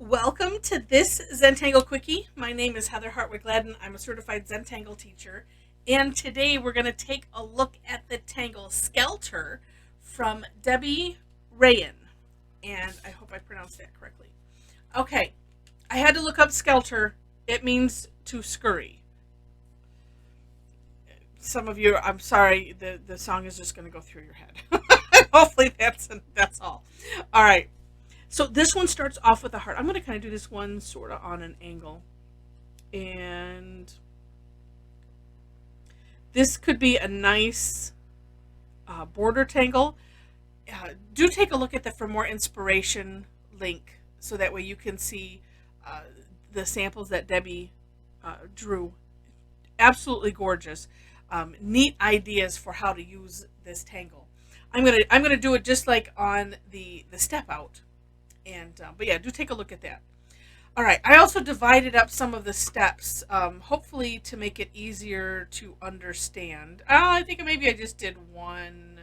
Welcome to this Zentangle Quickie. My name is Heather Hartwick Gladden. I'm a certified Zentangle teacher. And today we're going to take a look at the tangle Skelter from Debbie Raaen. And I hope I pronounced that correctly. Okay, I had to look up Skelter. It means to scurry. Some of you, I'm sorry, the song is just going to go through your head. Hopefully that's all. All right. So this one starts off with a heart. I'm going to kind of do this one sort of on an angle. And this could be a nice border tangle. Do take a look at the For More Inspiration link so that way you can see the samples that Debbie drew. Absolutely gorgeous. Neat ideas for how to use this tangle. I'm gonna do it just like on the step out. And but yeah, do take a look at that. All right, I also divided up some of the steps, hopefully to make it easier to understand. I think maybe I just did one.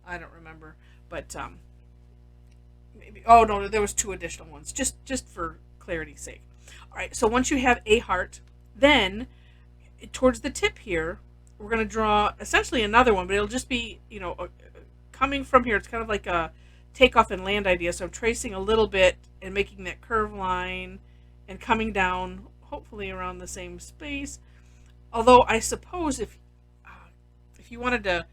I don't remember, but maybe. Oh no, there was two additional ones, just for clarity's sake. All right, so once you have a heart, then towards the tip here, we're going to draw essentially another one, but it'll just be coming from here. It's kind of like a takeoff and land idea. So I'm tracing a little bit and making that curve line and coming down hopefully around the same space. Although I suppose if you wanted to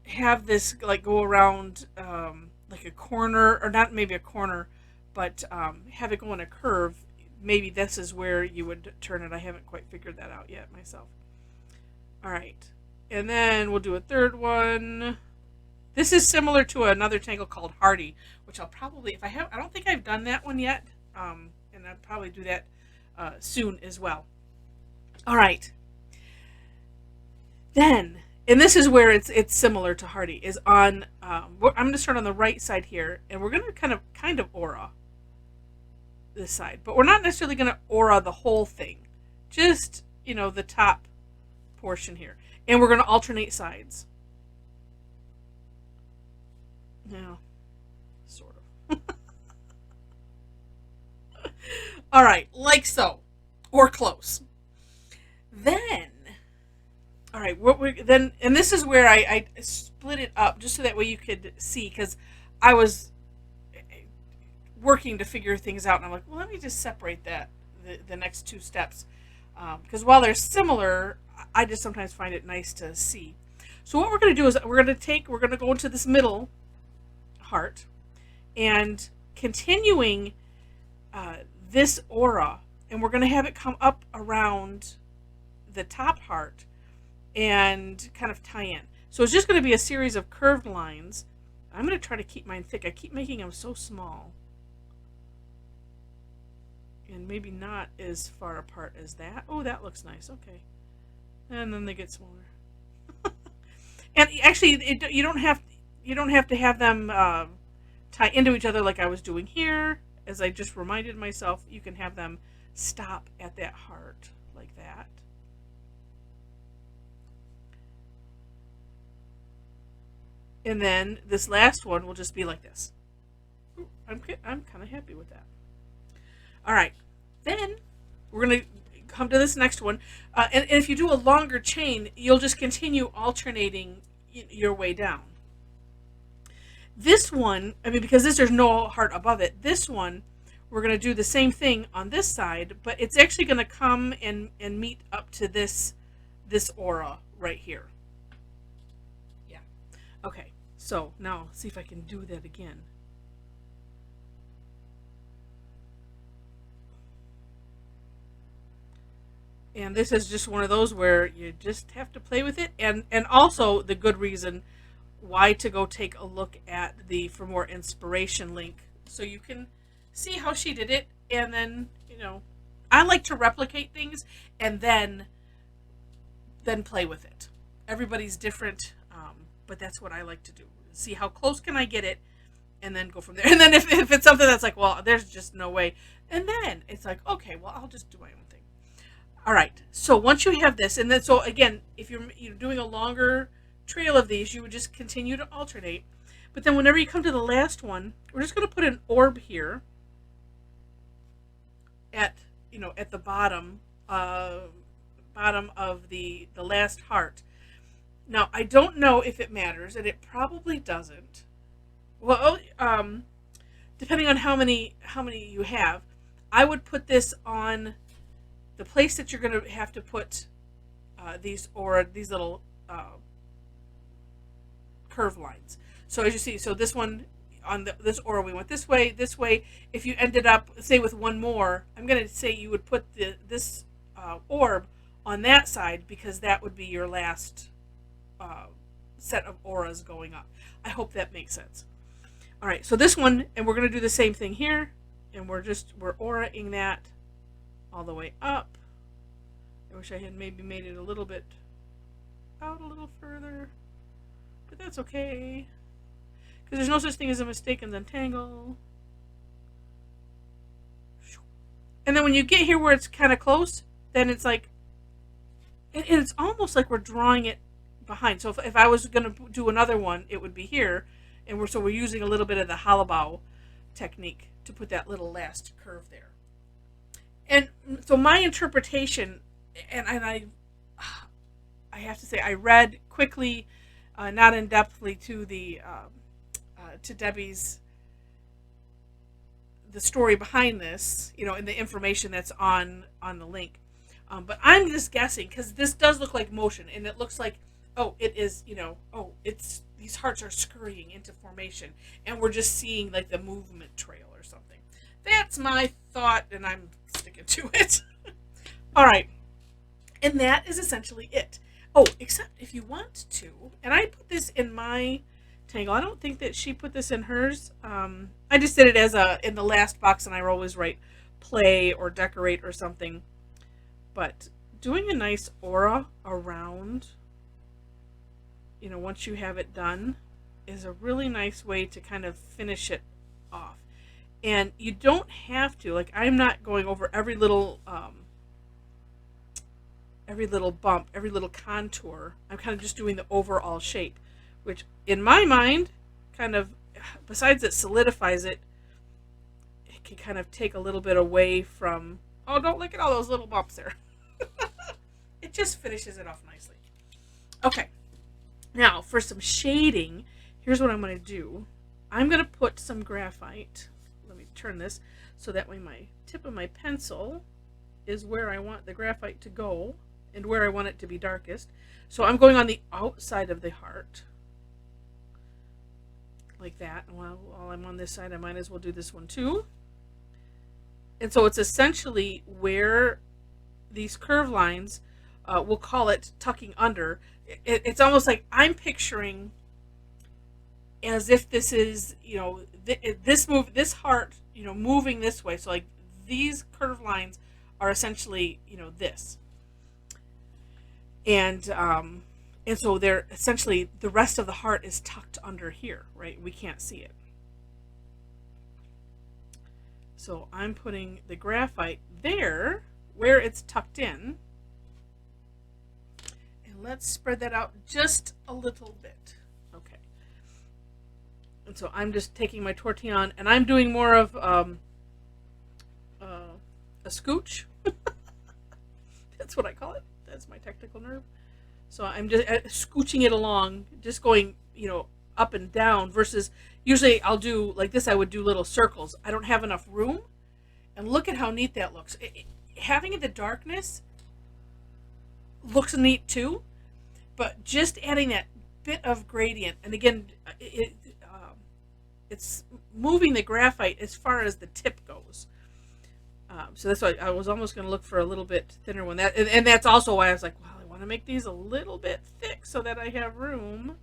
have this like go around like a corner, or not maybe a corner, but have it go in a curve, maybe this is where you would turn it. I haven't quite figured that out yet myself. All right, and then we'll do a third one. This is similar to another tangle called Hardy, which I'll probably, if I have, I don't think I've done that one yet, and I'll probably do that soon as well. All right. Then, and this is where it's similar to Hardy, is on, I'm going to start on the right side here, and we're going to kind of aura this side, but we're not necessarily going to aura the whole thing, just, the top portion here. And we're going to alternate sides. Yeah, sort of. All right, like so, or close. Then, all right, and this is where I split it up just so that way you could see, because I was working to figure things out, and I'm like, well, let me just separate the next two steps, because while they're similar, I just sometimes find it nice to see. So what we're going to do is we're going to go into this middle heart and continuing this aura, and we're going to have it come up around the top heart and kind of tie in. So it's just going to be a series of curved lines. I'm going to try to keep mine thick. I keep making them so small and maybe not as far apart as that. Oh, that looks nice. Okay, and then they get smaller. And actually, you don't have to have them tie into each other like I was doing here. As I just reminded myself, you can have them stop at that heart like that. And then this last one will just be like this. Ooh, I'm kind of happy with that. All right, then we're going to come to this next one. And if you do a longer chain, you'll just continue alternating your way down. This one, because there's no heart above it, this one, we're going to do the same thing on this side, but it's actually going to come and meet up to this aura right here. Yeah. Okay, so now see if I can do that again. And this is just one of those where you just have to play with it, and also the good reason why to go take a look at the For More Inspiration link so you can see how she did it. And then I like to replicate things and then play with it. Everybody's different, but that's what I like to do. See how close can I get it, and then go from there. And then if it's something that's like, well, there's just no way, and then it's like, okay, well, I'll just do my own thing. All right, so once you have this, and then so again, if you're doing a longer trail of these, you would just continue to alternate. But then whenever you come to the last one, we're just going to put an orb here, at, at the bottom, bottom of the last heart. Now, I don't know if it matters, and it probably doesn't. Well, depending on how many you have, I would put this on the place that you're going to have to put these little curve lines. So as you see, so this one on this aura, we went this way, this way. If you ended up, say, with one more, I'm going to say you would put this orb on that side, because that would be your last set of auras going up. I hope that makes sense. All right, so this one, and we're going to do the same thing here, and we're auraing that all the way up. I wish I had maybe made it a little bit out a little further, but that's okay, because there's no such thing as a mistake in Zentangle. And then when you get here where it's kind of close, then it's like, and it's almost like we're drawing it behind. So if I was going to do another one, it would be here, and we're using a little bit of the hollowbow technique to put that little last curve there. And so my interpretation, and I have to say, I read quickly, not in depthly, to to Debbie's, the story behind this, and the information that's on the link. But I'm just guessing, because this does look like motion, and it looks like, oh, it is, it's, these hearts are scurrying into formation, and we're just seeing like the movement trail or something. That's my thought, and I'm sticking to it. All right. And that is essentially it. Oh, except if you want to, and I put this in my Tangle. I don't think that she put this in hers. I just did it as in the last box, and I always write play or decorate or something. But doing a nice aura around, once you have it done, is a really nice way to kind of finish it off. And you don't have to, like, I'm not going over every little bump, every little contour. I'm kind of just doing the overall shape, which in my mind, kind of, besides it solidifies it, it can kind of take a little bit away from, oh, don't look at all those little bumps there. It just finishes it off nicely. Okay, now for some shading, here's what I'm going to do. I'm going to put some graphite. Let me turn this so that way my tip of my pencil is where I want the graphite to go and where I want it to be darkest. So I'm going on the outside of the heart, like that. While I'm on this side, I might as well do this one too. And so it's essentially where these curve lines, we'll call it tucking under. It's almost like I'm picturing as if this is, this heart, moving this way. So like these curve lines are essentially, this. And so they're essentially, the rest of the heart is tucked under here, right? We can't see it. So I'm putting the graphite there where it's tucked in. And let's spread that out just a little bit. Okay. And so I'm just taking my tortillon, and I'm doing more of a scooch. That's what I call it. That's my technical nerve. So I'm just scooching it along, just going, up and down, versus usually I'll do like this. I would do little circles. I don't have enough room, and look at how neat that looks. Having it the darkness looks neat too, but just adding that bit of gradient, and again, it's moving the graphite as far as the tip goes. So that's why I was almost going to look for a little bit thinner one. And that's also why I was like, well, I want to make these a little bit thick so that I have room.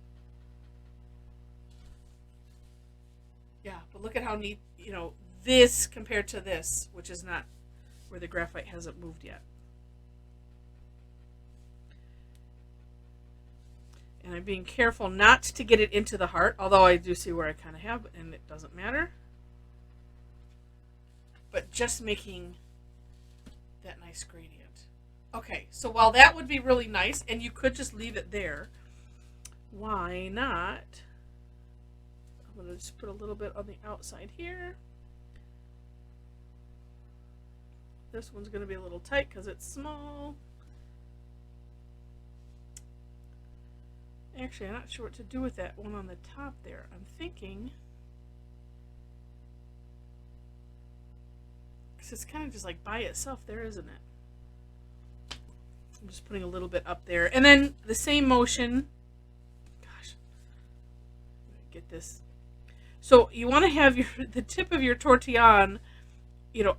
Yeah, but look at how neat, this compared to this, which is not where the graphite hasn't moved yet. And I'm being careful not to get it into the heart, although I do see where I kind of have, and it doesn't matter. But just making that nice gradient. Okay, so while that would be really nice, and you could just leave it there, why not? I'm going to just put a little bit on the outside here. this one's going to be a little tight because it's small. Actually, I'm not sure what to do with that one on the top there. I'm thinking, because it's kind of just like by itself there, isn't it? I'm just putting a little bit up there. And then the same motion. Gosh, get this. So you want to have the tip of your tortillon,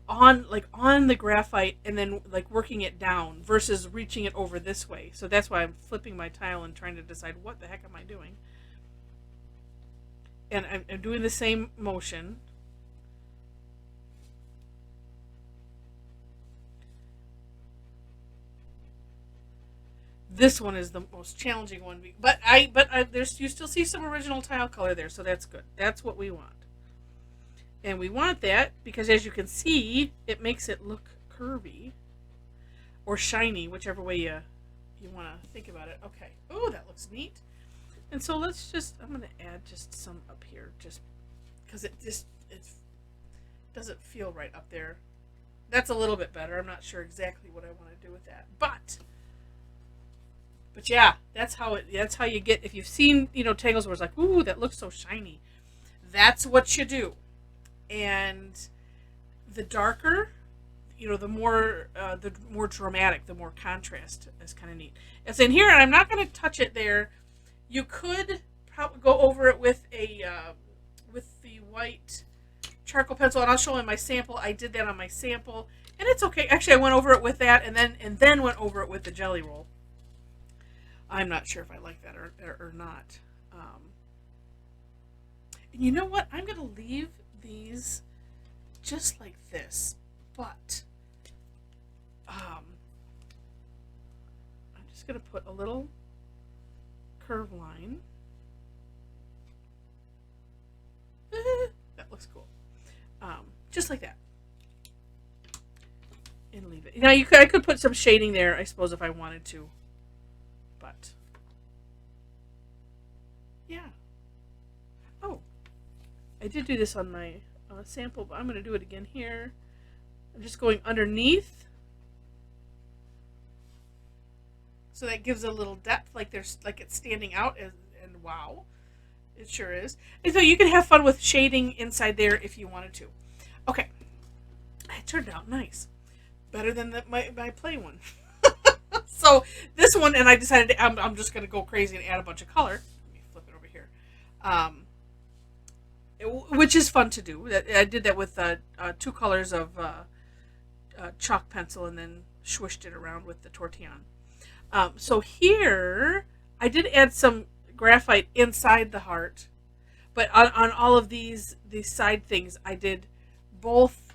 on the graphite, and then like working it down versus reaching it over this way. So that's why I'm flipping my tile and trying to decide what the heck am I doing. And I'm doing the same motion. This one is the most challenging one, but you still see some original tile color there, so that's good. That's what we want. And we want that because, as you can see, it makes it look curvy or shiny, whichever way you want to think about it. Okay. Oh, that looks neat. And so I'm going to add just some up here, just because it doesn't feel right up there. That's a little bit better. I'm not sure exactly what I want to do with that, but yeah, that's how you get. If you've seen tangles where it's like, ooh, that looks so shiny, that's what you do. And the darker, the more dramatic, the more contrast is kind of neat. It's in here, and I'm not going to touch it there. You could probably go over it with with the white charcoal pencil, and I'll show in my sample. I did that on my sample, and it's okay. Actually, I went over it with that, and then went over it with the jelly roll. I'm not sure if I like that or not. And you know what? I'm going to leave these just like this, but I'm just going to put a little curve line. That looks cool. Just like that. And leave it. Now I could put some shading there, I suppose, if I wanted to. But yeah. Oh, I did do this on my sample, but I'm going to do it again here. I'm just going underneath, so that gives a little depth, like it's standing out, and wow, it sure is. And so you can have fun with shading inside there if you wanted to. Okay, it turned out nice, better than my play one. So this one, and I decided I'm just going to go crazy and add a bunch of color. Let me flip it over here, which is fun to do. I did that with 2 colors of chalk pencil, and then swished it around with the tortillon. So here I did add some graphite inside the heart, but on all of these side things, I did both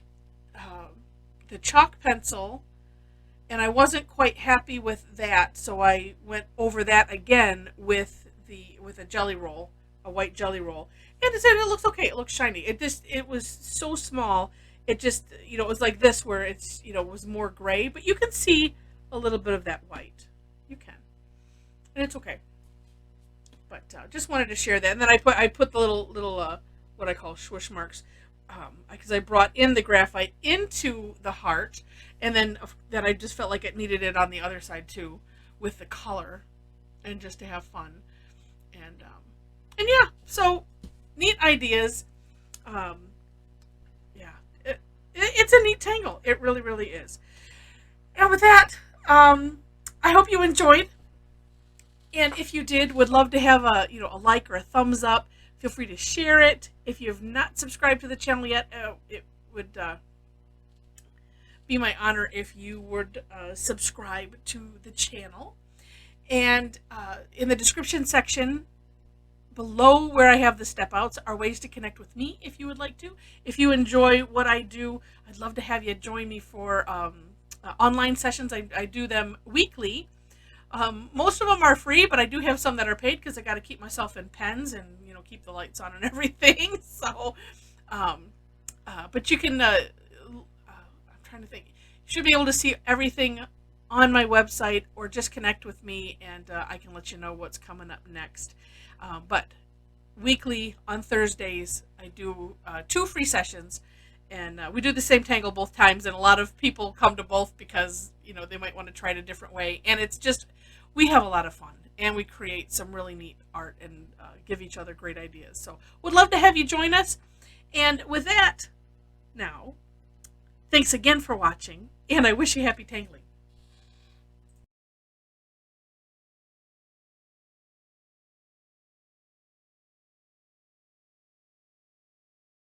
the chalk pencil. And I wasn't quite happy with that, so I went over that again with a jelly roll, a white jelly roll, and it looks okay. It looks shiny. It was so small. It just it was like this, where it's was more gray, but you can see a little bit of that white. You can, and it's okay. But just wanted to share that, and then I put the little what I call swoosh marks, because I brought in the graphite into the heart. And then I just felt like it needed it on the other side too, with the color, and just to have fun, and yeah. So neat ideas. Yeah, it's a neat tangle. It really, really is. And with that, I hope you enjoyed. And if you did, would love to have a like or a thumbs up. Feel free to share it. If you have not subscribed to the channel yet, it would be my honor if you would subscribe to the channel. And in the description section below, where I have the step outs, are ways to connect with me if you would like to. If you enjoy what I do, I'd love to have you join me for online sessions. I do them weekly. Most of them are free, but I do have some that are paid, because I got to keep myself in pens and keep the lights on and everything. So but you can trying to think. You should be able to see everything on my website, or just connect with me, and I can let you know what's coming up next. But weekly on Thursdays, I do 2 free sessions, And we do the same tangle both times, and a lot of people come to both because they might want to try it a different way. And it's just, we have a lot of fun, and we create some really neat art and give each other great ideas. So would love to have you join us. And with that, now, thanks again for watching, and I wish you happy tangling.